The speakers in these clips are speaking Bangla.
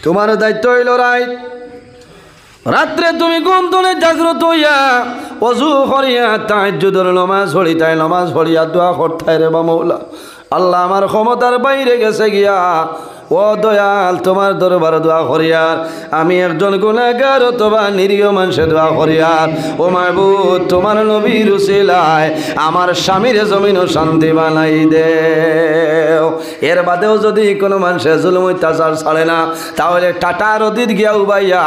তোমার দায়িত্ব হইল রাত্রে তুমি ঘুম তুলে জাগ্রত হইয়া ওযু করিয়া তাহাজ্জুদের নামাজ পড়ি, তাই নামাজ পড়িয়া দোয়া করতাই রে মৌলা। আল্লাহ আমার ক্ষমতার বাইরে গেছে গিয়া ও দয়াল তোমার দরবারে দোয়া করিয়ার আমি একজন গুনাহগার অথবা নিরীহ মানুষে দোয়া করিয়ার ও মাহবুব তোমার নবীর উসিলায় আমার স্বামীর জমিনও শান্তি বানাই দেও। এর বাদেও যদি কোনো মানুষের জুলুম অত্যাচার ছাড়ে না তাহলে টাটা নদীর গিয়া উবাইয়া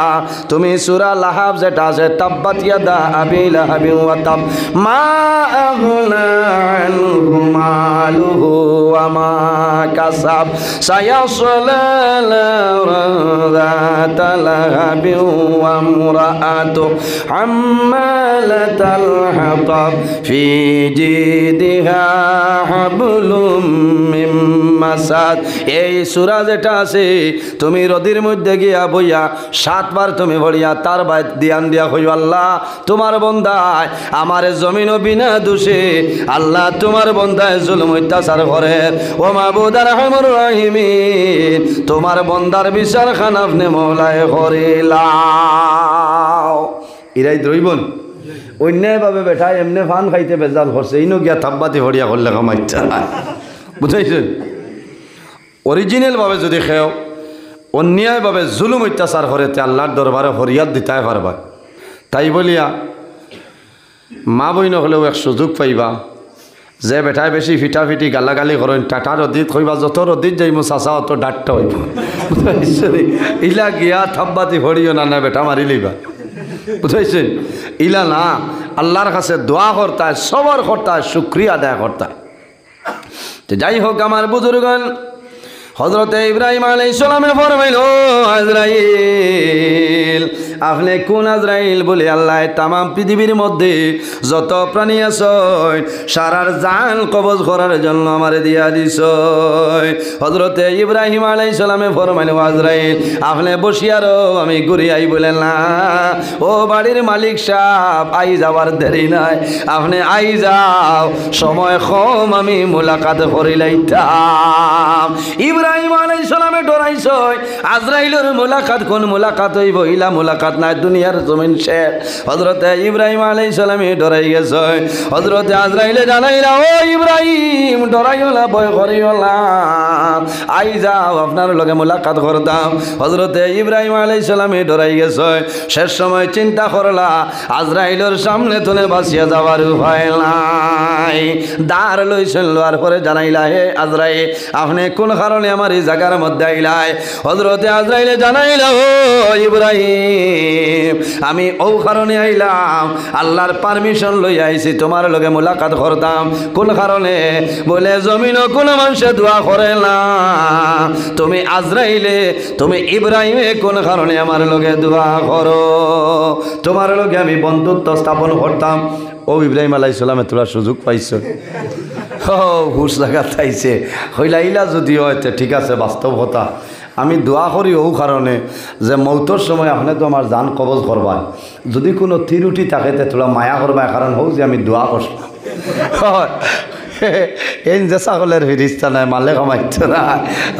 তুমি সূরা লাহাব যেটা আছে তাব্বাত ইয়াদা আবি লাহাবিন ওয়া তাব মা আগনা আনহু মালুহু ওয়া মা কাসাব সায়াস ذات لهب وامرأته حمالة الحطب في جيدها حبل من مسد। এই সূরা যেটা আছে তুমি নদীর মধ্যে গিয়া বইয়া 7 বার তুমি বলিয়া তার বাইত ধ্যান দিয়া হই আল্লাহ তোমার বান্দায় আমার জমিনও বিনা দোষে আল্লাহ তোমার বান্দায় জুলুম অত্যাচার করে ও মাবুদ আর রহমানুর রহিমিন তোমার বান্দার বিচার খান আপনি মওলায়ে করিলাও। ইরাই দ্রইবন অন্যায়ভাবে বেঠায় এমনি ফান খাইতে বেজাল করছে ইনো গিয়া থাব্বাতি ভরিয়া করলে কামাইটা বুঝাইছেন। অরিজিনালভাবে যদি খেও অন্যায়ভাবে জুলুম অত্যাচার করে তে আল্লাহর দরবারে ফরিয়াদ দিতে পারবা। তাই বলিয়া মা বইন হলেও এক সুযোগ পাইবা যে বেটায় বেশি ফিটাফিটি গালাগালি করেন টাটা রদিত কইবা যত রদিত যাইমু চাচা অত ডাটটা হইব ইলা গিয়া থাব্বাতি ভরিও না বেটা মারি লইবা বুঝাইছেন। ইলা না আল্লাহর কাছে দোয়া করতায় সবর করতায় শুকরিয়া আদায় করতায়। যাই হোক আমার বুজুর্গণ হযরতে ইব্রাহিম আলাইহিস সালামে ফরমাইল আজরাইল আপনি কোন আজরাইল বলে আল্লাহ তাম পৃথিবীর মধ্যে যত প্রাণী আছে সারার জান কবজ করার জন্য আমারে দিয়া দিছ। হযরতে ইব্রাহিম আলাইহিস সালামে ফরমাইল আজরাইল আপনি বসিয়ারো আমি ঘুরে আই বলেন না ও বাড়ির মালিক সাহেব আই যাওয়ার দেরি নাই আপনি আই যাও সময় কম আমি মুলাকাত করিলাইতাম। ইব্রাহিম আলাইহিস সালামে ডরাইছ আজরাইলের মুলাকাত কোন মুলাকাত হইব ইলা মুলাকাত নাই দুনিয়ার জমিন শেষ। হযরতে ইব্রাহিম আলাইহিস সালামে ডরাই গেছে হযরতে আজরাইলে জানাইলা ও ইব্রাহিম ডরাইও না ভয় করিও না আই যাও আপনার লগে মুলাকাত করতাম। হযরতে ইব্রাহিম আলাইহিস সালামে ডরাই গেছে শেষ সময় চিন্তা করলা আজরাইলের সামনে তুলে বাঁচিয়া যাওয়ার উপায় নাই দাঁড় লইছেন লোয়ার পরে জানাইলা হে আজরাইল আপনি কোন কারণে আমার এই জায়গার মধ্যে আইলাই। হযরতে আজরাইলে জানাইলা ও ইব্রাহিম আমি ও কারণে আইলাম আল্লাহর পারমিশন লই আইছি তোমার লগে মুলাকাত করতাম। কোন কারণে বলে জমিনও কোন মানুষে দোয়া করে না তুমি আজরাইলে তুমি ইব্রাহিমে কোন কারণে আমার লগে দোয়া করো তোমার লগে আমি বন্ধুত্ব স্থাপন করতাম। ও ইব্রাহিম আলাইহিস সালামে তোলা সুযোগ পাইছো হুশ লাগা থাইছে হইলা ইলা যদি হয় ঠিক আছে বাস্তব কথা আমি দোয়া করি ও কারণে যে মৌতর সময় আপনি তো আমার জান কবজ করবা যদি কোনো ত্রুটি থাকে তোলা মায়া করবা কারণ হোক যে আমি দোয়া করলাম এই যে ছাগলের ফিরিস্তা নাই মালে কমাইতো না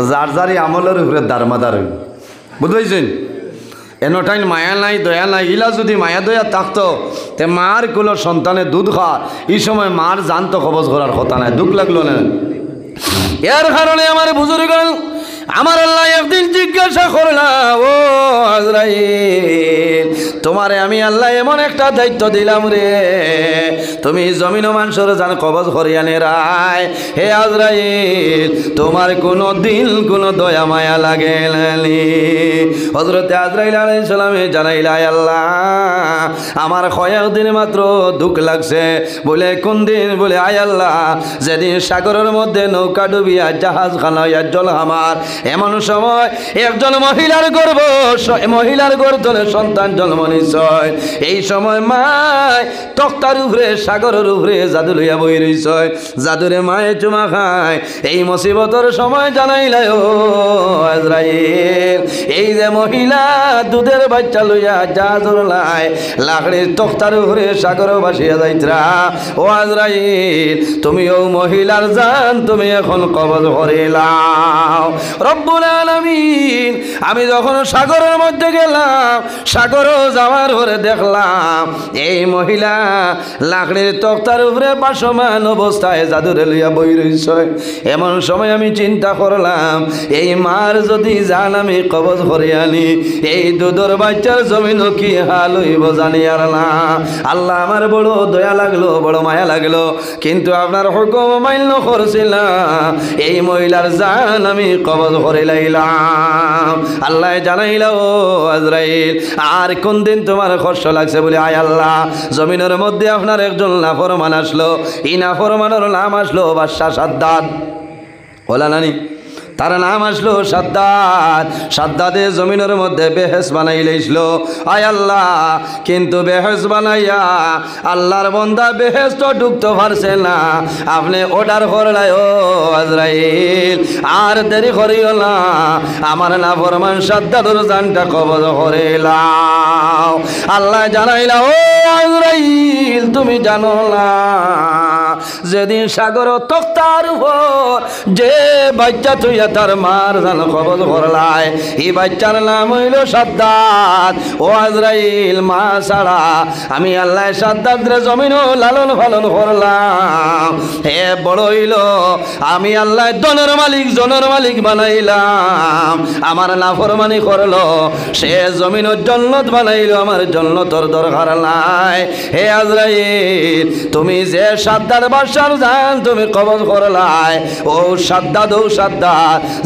যার যারি আমলের উপরে দারমাদার হইল বুঝাইছেন। এনটাইন মায়া নাই দয়া নাই ইলা যদি মায়া দয়া থাকতো তে মার কুলো সন্তানে দুধ খা এই সময় মার জান তো কবজ করার কথা নাই দুঃখ লাগলো না। এর কারণে আমার বুজুর্গণ আমার আল্লাহ একদিন জিজ্ঞাসা করলা ও আজরাইল তোমারে আমি আল্লাহ এমন একটা দায়িত্ব দিলাম রে তুমি জমিন ও মানুষের জান কবজ করিয়া নে রায় হে আজরাইল তোমার কোনো দিন কোনো দয়া মায়া লাগে নানি। হযরতে আজরাইল আলাইহিস সালামে জানাইলা আল্লাহ আমার কয়েকদিন মাত্র দুঃখ লাগছে বলে কোন দিন বলে আয় আল্লাহ যেদিন সাগরের মধ্যে নৌকা ডুবিয়া জাহাজ খানা জল আমার এমন সময় একজন মহিলার গর্ভ মহিলার গর্ভে সন্তান জন্ম নিশ্চয় এই সময় মায় তক্তার উপরে সাগরের উপরে জাদু লইয়া বই রইছয় জাদুরে মায়ে চুমা খায় এই মুসিবতর সময় জানাইলাই ও আজরাইল এই যে মহিলা দুধের বাচ্চা লইয়া জাহাজর লাই লাকড়ির তক্তার উপরে সাগর ভাসিয়া যাইতরা ও আজরাইল তুমি ও মহিলার জান তুমি এখন কবজ করিলাও রব্বুল আলামিন আমি যখন সাগরের মধ্যে গেলাম সাগরও যাওয়ার পরে দেখলাম এই মহিলা লাকড়ির তক্তার উপরে বাসমান অবস্থায় জাদুরে লইয়া বই রইছে এমন সময় আমি চিন্তা করলাম এই মার যদি জান আমি কবজ করে আনি এই দুধের বাচ্চার জমিনও কি হাল হইব জানি আর না আল্লাহ আমার বড় দয়া লাগলো বড় মায়া লাগলো কিন্তু আপনার হুকুম মান্য করছিলাম এই মহিলার জান আমি কবজ করে লাইলাম আল্লাহ জানাইল ও আজরাইল আর কোন দিন তোমার কষ্ট লাগছে বলে আয় আল্লাহ জমিনের মধ্যে আপনার একজন নাফরমান আসলো এই নাফরমানের নাম আসলো বাদশা সাদ্দাত ওলা নানি তার নাম আসলো সাদ্দাত সাদ্দাতে জমিনের মধ্যে বেহেস বানাই লইছিল আয় আল্লাহ কিন্তু বেহেস বানাইয়া আল্লাহর বান্দা বেহেস তো ঢুকতে পারছে না আপনি অর্ডার করলাই ও আজরাইল আর দেরি করিও না আমার নাফরমান সাদ্দাতের জানটা কবজ করিলাও আল্লাহ জানাইলা ও আজরাইল তুমি জানো না যেদিন সাগর তক্তার উপর যে বাচ্চা তুইয়া তার মার জান কবজ করলাই এই বাচ্চার নাম হইল সাদ্দাত ও আজরাইল মা ছাড়া আমি আল্লাহ সাদ্দাতরে জমিনও লালন পালন করলাম হে বড় হইল আমি আল্লাহ দনের মালিক জনের মালিক বানাইলাম আমার নাফরমানি করলো সে জমিনের জন্নত বানাইলো আমার জন্নতর দরকার নাই হে আজরাইল তুমি যে সাদ্দাত বাদশার জান তুমি কবজ করলাই ও সাদ্দাত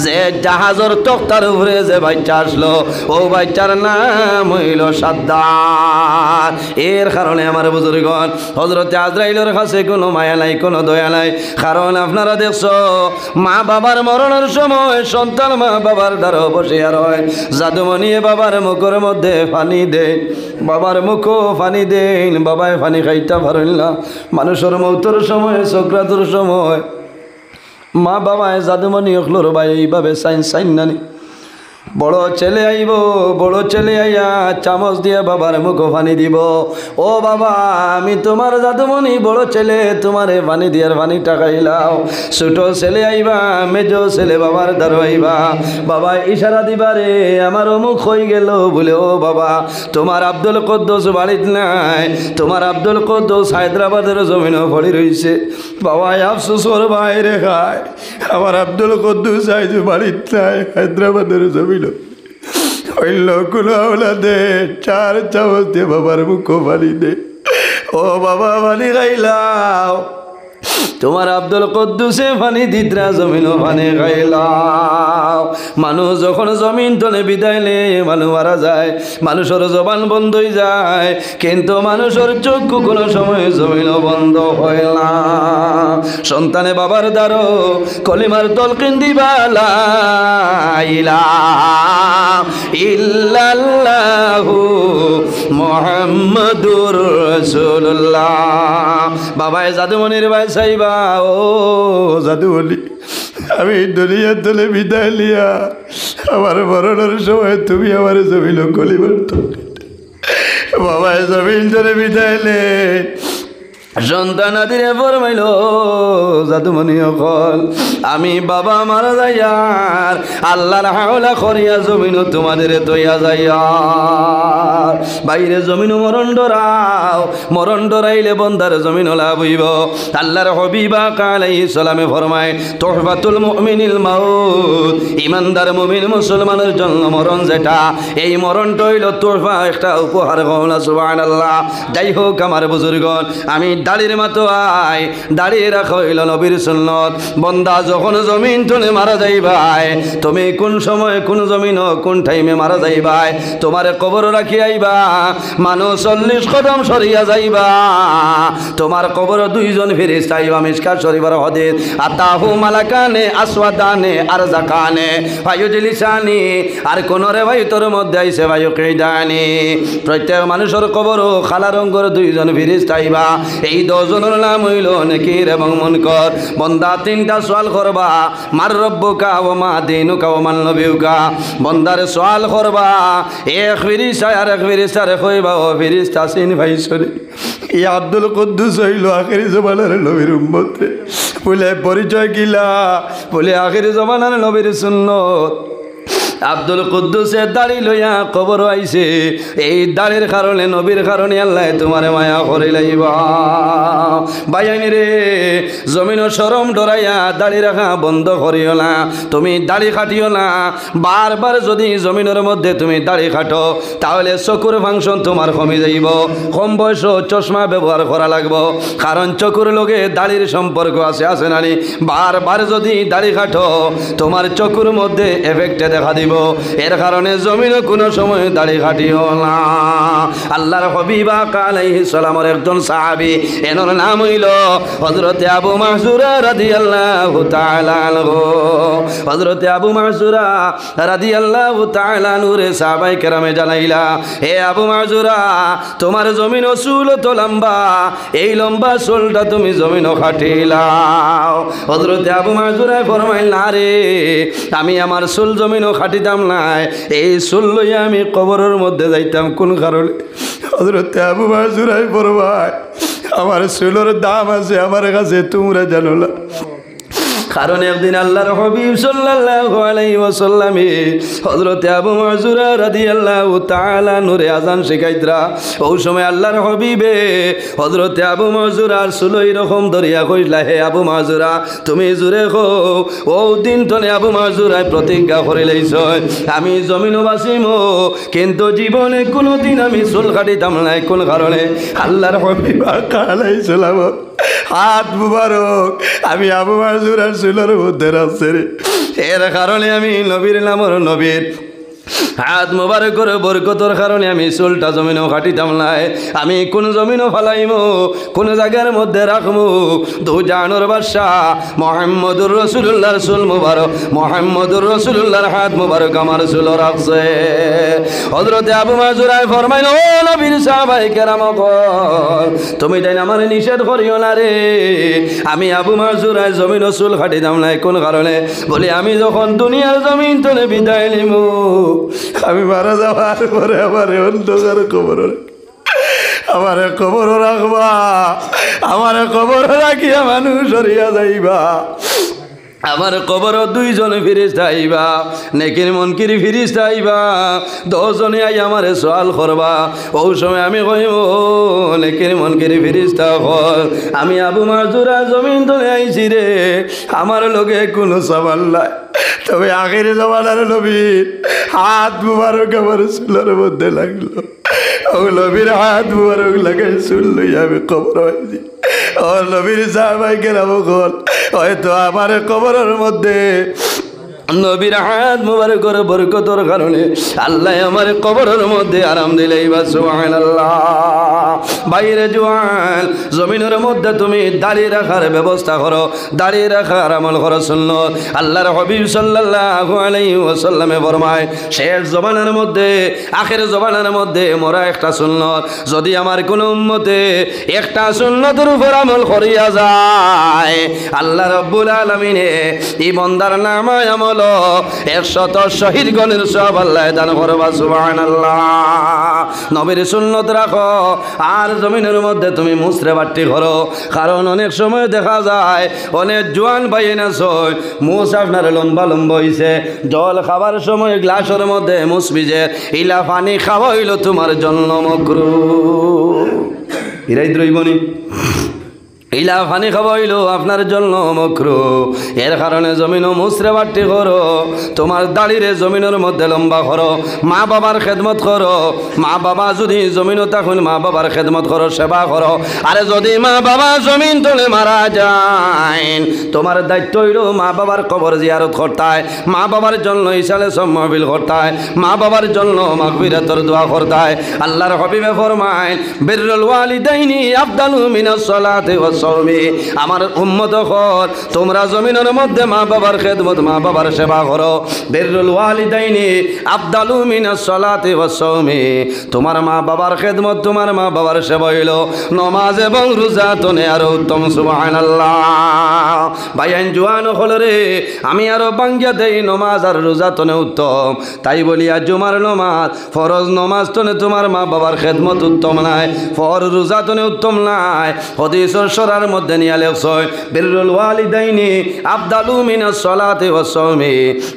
যে জাহাজের তক্তার উপরে যে বাচ্চা আসলো ও বাচ্চার নাম হইল সাদ্দাত এর কারণে আমার বুজুর্গণ হযরতে আজরাইলের কাছে কোনো মায়া নাই কোনো দয়া নাই কারণ আপনারা দেখছো মা বাবার মরণের সময় সন্তান মা বাবার দ্বারা বসিয়া রয় জাদুমণি বাবার মুখের মধ্যে পানি দে বাবার মুখও পানি দেন বাবায় পানি খাইতে পারেন না মানুষের মৌতের সময় সক্রাতুর সময় মা বাবায় জাদুমণি অখলোর ভাই এইভাবে সাইন নানি বড় ছেলে আইব বড় ছেলে আইয়া চামচ দিয়ে বাবার মুখ পানি দিব ও বাবা আমি তোমার জাদুমণি বড় ছেলে তোমারে পানি দিয়ার পানি টাকাইলাও ছোট ছেলে আইবা মেজ ছেলে বাবার দ্বারা আইবা বাবা ইশারা দিবারে আমার মুখ হয়ে গেল বলে ও বাবা তোমার আব্দুল কুদ্দুস বাড়িত নাই তোমার আব্দুল কুদ্দুস হায়দ্রাবাদের জমিনও পড়ে রইছে বাবা আফসোসর বাইরে খায় আমার আব্দুল কুদ্দুস আইজ বাড়িত নাই হায়দ্রাবাদের জমিন হইল কোনো আওলাদে চার চামচ দিয়ে বাবার মুখ পানি দে ও বাবা পানি খাইলাও তোমার আব্দুল কুদ্দুসে পানি দিতরা জমিনও পানি খাইলাও মানুষ যখন জমিন তলে বিদাইলে মানুষ মারা যায় মানুষের জবান বন্ধ হয়ে যায় কিন্তু মানুষের চক্ষু কোনো সময় জমিনও বন্ধ হয় না সন্তানে বাবার দ্বারো কলিমার তলকিন দিবা লা ইলাহা ইল্লাল্লাহু মুহাম্মাদুর রাসূলুল্লাহ বাবায় জাদুমণির ভাই সাইবা ও জাদুমণি আমি দুনিয়ার দলে বিদায় লিয়া আমার মরণের সময় তুমি আমার জমিল কলিমার তলকিন বাবায় জমিন ধরে বিদায় লে সন্তান আদিরে ফরমাইল জাদুমণি অকল আমি বাবা মারা যাইয়ার আল্লাহর হাওলা করিয়া জমিনও তোমাদের তৈয়া যাইয়ার বাইরে জমিনও মরণ ডরাইলে বন্দার জমিন লাভ হইব আল্লাহর হবিবা আলাইহিস সালামে ফরমায় তুহফাতুল মুমিনিল মাউত ইমানদার মুমিন মুসলমানের জন্য মরণ যেটা এই মরণটা হইল তোহফা একটা উপহার কওনা সুবহানাল্লাহ যাই হোক আমার বুজুর্গণ আমি দাড়ির মাতো আয় দাঁড়িয়ে রাখা হইল নবীর সুন্নত বন্দা যখন জমিন টনে মারা যাইবাই তুমি কোন সময় কোন জমিন কোন টাইমে মারা যাইবাই তোমার কবর রাখি আইবা মানুষ 40 কদম সরিয়া যাইবা তোমার কবর দুইজন ফেরেশতা আইবা মিশকাত শরীফের হাদিস আতাহু মালাকানে আসওয়াদানে আরজাকানে ফায়ুজলিসানি আর কোন রে ভাই তোর মধ্যে আইছে ভাই কিদানি প্রত্যেক মানুষের কবর কালা রঙের দুইজন ফেরেশতা আইবা এই দুজনের নাম হইল নেকির এবং মুনকার বান্দা তিনটা সওয়াল করবা মার রব্বুকা ওয়া মা দীনুকা ওয়া মান নবিয়ুকা বান্দার সওয়াল করবা এক ফেরেশতা আর এক ফেরেশতার কইবা ও ফেরেশতা সিন ভাইছরে ই আব্দুল কুদ্দুস হইল আখিরি জমানার নবীর উম্মত বলে পরিচয় কিলা বলে আখিরি জমানার নবীর সুন্নত আব্দুল কুদ্দুসের দাড়ি লইয়া কবর আইছে এই দাড়ির কারণে নবীর কারণে আল্লাহ তোমার মায়া করে লাইবা বাইয়ানি রে জমিন শরম ডরাইয়া দাড়ি রাখা বন্ধ করিও না তুমি দাড়ি কাটিও না বারবার যদি জমিনের মধ্যে তুমি দাড়ি কাটো তাহলে চকুর ফাংশন তোমার কমে যাইব কম বয়স চশমা ব্যবহার করা লাগবো কারণ চকুর লগে দাড়ির সম্পর্ক আছে নানি বারবার যদি দাড়ি কাটো তোমার চকুর মধ্যে এফেক্টে দেখা দিব এর কারণে জমিনে কোনো সময় দাড়ি কাটিও না আল্লাহর হাবিব আলাইহিস সালামের একজন সাহাবী এর নাম হইল হযরত আবু মাহজুরা রাদিয়াল্লাহু তাআলা আনহু হযরত আবু মাহজুরা রাদিয়াল্লাহু তাআলা আনহু রে সাহাবায়ে কেরামে জানাইলা হে আবু মাহজুরা তোমার জমিন চুল তো লম্বা এই লম্বা চুলটা তুমি জমিন কাটিলাও হযরত আবু মাহজুরা ফরমাইল না রে আমি আমার চুল জমিন কাটিতাম না এই চুল লইয়া আমি কবরের মধ্যে যাইতাম কোন কারণে হযরত আবু মাহজুরা ফরমায় আমার চুলের দাম আছে আমার কাছে তোমরা জানো না কারণ একদিন আল্লাহর হাবিব সাল্লাল্লাহু আলাইহি ওয়াসাল্লাম হযরত আবু মাহজুরা রাদিয়াল্লাহু তাআলা নূরে আযান শিখাইতরা ওই সময় আল্লাহর হাবিবে হযরত আবু মাহজুরার চুলই রকম দরিয়া কইলা হে আবু মাহজুরা তুমি জুরে কও ও দিন তনে আবু মাহজুরায় প্রতিজ্ঞা করে লইছ আমি জমিন বাসিম কিন্তু জীবনে কোনোদিন আমি চুল কাটিতাম না কোন কারণে আল্লাহর হাবিব আলাইহিস সালাম হাত মুবারক আমি আবু মাহজুরার চুলের মধ্যে রাখছে রে এর কারণে আমি নবীর নামর নবীর হাত মুবারকের বরকতের কারণে আমি চুলটা জমিনও কাটিতাম না আমি কোন জমিনও ফালাইমু কোন জায়গার মধ্যে রাখবো দু জানোর বাদশা মুহাম্মদুর রাসূলুল্লাহর চুল মুবারক মুহাম্মদুর রাসূলুল্লাহর হাত মুবারক আমার চুল রাখছে হযরত আবু মাহজুরা ফরমাইল ও নবীর সাহাবায়ে কেরামগণ তুমি তাই আমার নিষেধ করিও না রে আমি আবু মাহজুরা জমিনও চুল কাটিতাম না কোন কারণে বলি আমি যখন দুনিয়ার জমিন তলে বিদায় নিমু আমি মারা যাওয়ার পরে আমার অন্ধকার কবর আমার কবর রাখবা আমার কবর রাখিয়া মানুষ সরিয়া যাইবা আমার কবর দুইজন ফেরেশতা আইবা নেকির মুনকির ফেরেশতা আইবা দশজনে আই আমারে সওয়াল করবা ওই সময় আমি কইব নেকির মুনকির ফেরেশতা কল আমি আবু মাহজুরা জমিন তলে আইছি রে আমার লগে কোনো সওয়াল নাই তবে আখির জমানার নবীর হাত মুবারক আমার চুলের মধ্যে লাগলো ও নবীর হাত মুবারক লাগাই চুল লইয়া আমি কবর হয়েছি ও নবীর সাহাবায়ে কেরাম কল হয়তো আমার কবরের মধ্যে নবীর হাত মুবারকের বরকতের কারণে আল্লাহ আমার কবরের মধ্যে আরাম দিলেইবা সুবহানাল্লাহ বাইরে জওয়ান জমিনের মধ্যে তুমি দাড়ি রাখার ব্যবস্থা করো দাড়ি রাখার আমল করো সুন্নত আল্লাহর হাবিব সাল্লাল্লাহু আলাইহি ওয়াসাল্লামে ফরমায় শেষ জমানার মধ্যে আখির জমানার মধ্যে মোরা একটা সুন্নত যদি আমার কোন উম্মতে একটা সুন্নতের উপর আমল করিয়া যায় আল্লাহ রাব্বুল আলামিন এই বান্দার নামায় আমল 100 শহীদগণের সব আল্লাহ দান করবা সুবহানাল্লাহ নবীর সুন্নত রাখো আর জমিনের মধ্যে তুমি মুসরে বাট্টি করো কারণ অনেক সময় দেখা যায় অনেক জোয়ান ভাই না সই মুস আপনার লম্বা লম্বা হইছে জল খাবার সময় গ্লাসের মধ্যে মুস ভিজে ইলা পানি খাওয়া হইল তোমার জন্য মাকরুহ ইরাই দ্রইবনি ইলা পানি খাওয়াইল আপনার জন্য মাকরুহ। এর কারণে জমিনও মুসরে বাটি করো, তোমার দাড়িরে জমিনের মধ্যে লম্বা করো, মা বাবার খেদমত করো। মা বাবা যদি জমিনও তখন মা বাবার খেদমত করো, সেবা করো। আরে যদি মা বাবা জমিন তলে মারা যায়, তোমার দায়িত্ব হইল মা বাবার কবর জিয়ারত করতায়, মা বাবার জন্য ইসালে সব মাহফিল করতায়, মা বাবার জন্য মাগফিরাতের দোয়া করতায়। আল্লাহর হাবিবে ফরমায় বিররুল ওয়ালিদাইনি আফদালু মিনাস সালাতি ওয়াস সাওমি। আমার উম্মত হল তোমরা জমিনের মধ্যে মা বাবার খেদমত, মা বাবার সেবা করো। বিররুল ওয়ালিদাইনি আফদালু মিনাস সালাতি ওয়াস সাওমি। তোমার মা বাবার খেদমত, তোমার মা বাবার সেবা হইল নামাজ এবং রোজা তনে আরো উত্তম। সুবহানাল্লাহ। ভাইয়ান জোয়ান হল রে, আমি আরো বাঙ্গিয়া দেই নমাজ আর রোজা তনে উত্তম। তাই বলিয়া জুমার নমাজ ফরজ নমাজ তনে তোমার মা বাবার খেদমত উত্তম নাই, ফর রোজা তনে উত্তম নাই। হাদিসের সরার মধ্যে নিয়ে লেখছয় বিররুল ওয়ালিদাইনি আফদালু মিনাস সালাতি ওয়াস সাওমি।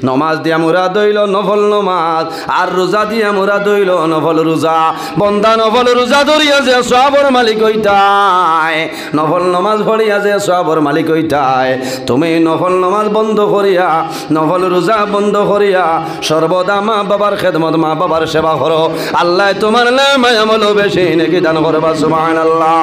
নমাজ দিয়া মুরাদ হইল নফল নমাজ, আর রোজা দিয়া মুরাদ হইল নফল রোজা। বন্দা নফল রোজা ধরিয়া যে সওয়াবের মালিক হইতায়, নফল নমাজ পড়িয়া যে সওয়াবের মালিক হইতায়। তুমি নফল নমাজ বন্ধ করিয়া, নফল রোজা বন্ধ করিয়া সর্বদা মা বাবার খেদমত, মা বাবার সেবা করো। আল্লাহ তোমার নামে আমল বেশি নেকি দান করবা। সুবহানাল্লাহ।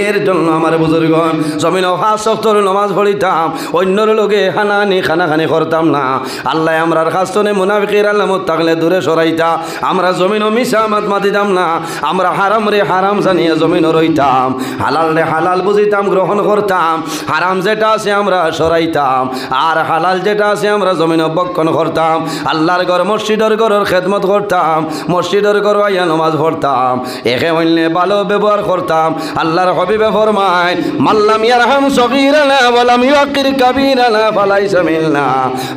এর জন্য আমার বুজুর্গণ জমিন 5 ওয়াক্তের নামাজ পড়িতাম, অন্যর লোকে হানানি খানাখানি করতাম না। আল্লাহ আমরার খাস্তনে মুনাফিকের আলামত থাকলে দূরে সরাইতা। আমরা জমিনও মিশা মাত মাতিতাম না, আমরা হারাম রে হারাম জানিয়ে জমিনও রইতাম, হালাল রে হালাল বুঝিতাম, গ্রহণ করতাম। হারাম যেটা আছে আমরা সরাইতাম, আর হালাল যেটা আছে আমরা জমিন বক্ষণ করতাম। আল্লাহর ঘর মসজিদের ঘরের খেদমত করতাম, মসজিদের ঘর আইয়া নমাজ পড়তাম, একে অন্যে ভালো ব্যবহার করতাম। আল্লাহর হাবিবে ফরমায় মাল্লাম ইয়ারহাম সগীরানা ওয়ালাম ইউকির কাবীরানা ফালাইসা মিন্না।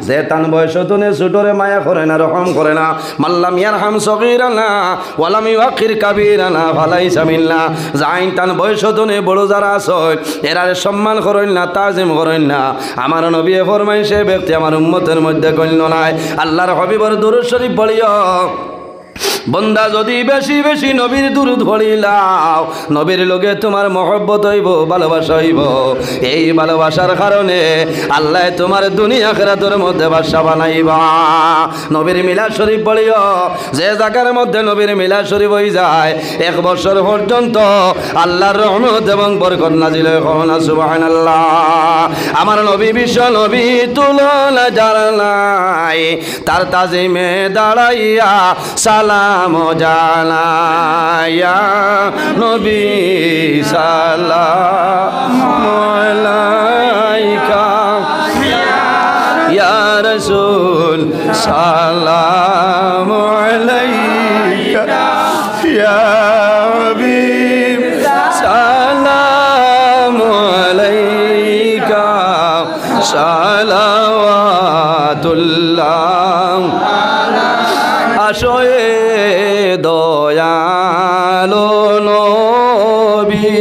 যে তান বয়স তনে ছোটরে মায়া করে না, রহম করে না। মাল্লাম ইয়ারহাম সগীরানা ওয়ালাম ইউকির কাবীরানা ফালাইসা মিন্না। যাইন তান বয়স তনে বড় যারা আছে এরার সম্মান করেন না, তাজিম করেন না। আমার নবী ফরমাই সে ব্যক্তি আমার উম্মতের মধ্যে গণ্য নাই। আল্লাহর হাবিবের দুরূদ শরীফ পড়িও। বন্দা যদি বেশি বেশি নবীর দুরূদ পড়িলাও, নবীর লগে তোমার মহব্বত হইব, ভালোবাসা হইব। এই ভালোবাসার কারণে আল্লাহ তোমার দুনিয়া আখিরাতের মধ্যে বাদশা বানাইবা। নবীর মিলাদ শরীফ পড়িও। যে জায়গার মধ্যে নবীর মিলাদ শরীফ হয়ে যায় 1 বছর পর্যন্ত আল্লাহর রহমত এবং বরকত নাজিল হয়। সুবহানাল্লাহ। আমার নবী বিশ্ব নবী তুলনা যার নাই, তার তাজিমে দাঁড়াইয়া সালাম জানাইয়া নবী সালাম আলাইকা ইয়া রাসূল সালাম আলাইকা ইয়া হাবিব সালাম আলাইকা সালাওয়াতুল্লাহ। আসয়ে দয়ালো নবী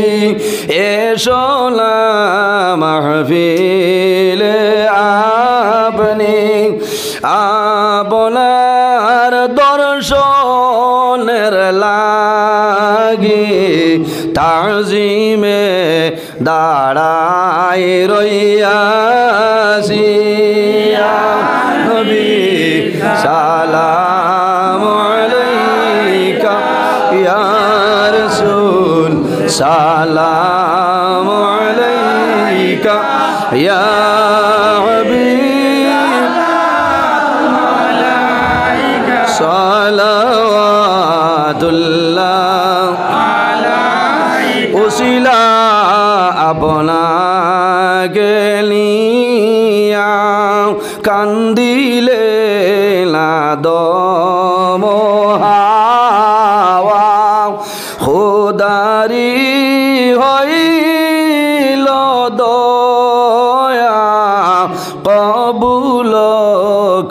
এসো না মাহফিলে আপনি, আপনার দর্শনের লাগি তাজিমে দাঁড়াই রইয়াছি। নবী সালাম আলাইকা ইয়া রাসূল সালাম আলাইকা ইয়া হাবিব সালাওয়াতুল্লাহ আলাইকা। উসিলা আপনাকে নিয়া কান্দিলে না দম হাওয়া, খোদারি হইল দয়া কবুল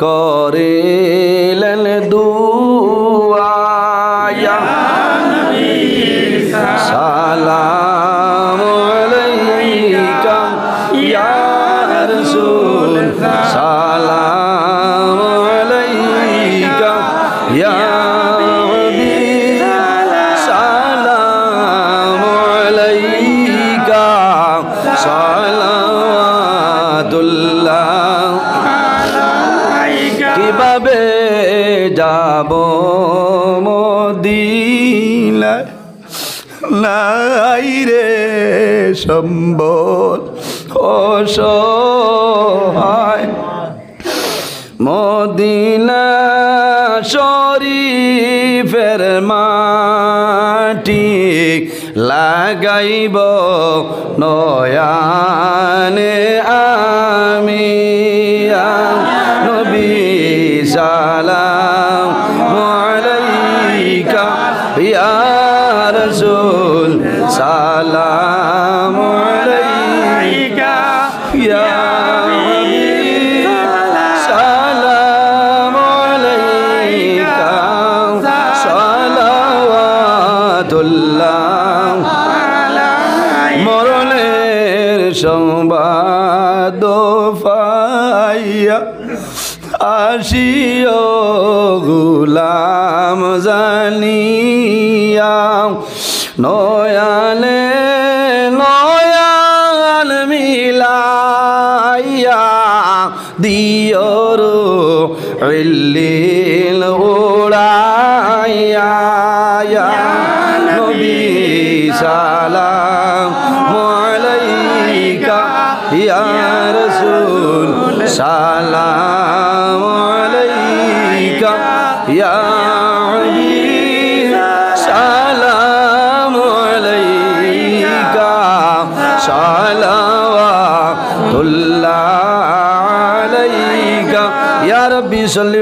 করিলেন দুআ। ইয়া নবী সালাম আলাইকা ইয়া রাসূল সালাম আলাইকা ইয়া হাবিব সালাম আলাইকা মদিনায় নাই রে সম্বল অসহায় মদিনা শরীফের মাটি লাগাইব নয়ানে আমি নবী সালাম আলাইকা ইয়া রাসূল সালাম আলাইকা ইয়া মরণের সংবাদ পাইয়া আসিও গুলাম জানিয়া নয়ানে নয়ান মিলাইয়া দিয়র ইল্লিল উড়াইয়া নবী সালাম আলাইকা ইয়া রাসূল সালাম আলাইকা ইয়া হাবিব সালাম আলাইকা সালাওয়াতুল্লাহ আলাইকা ইয়া রাব্বি সাল্লি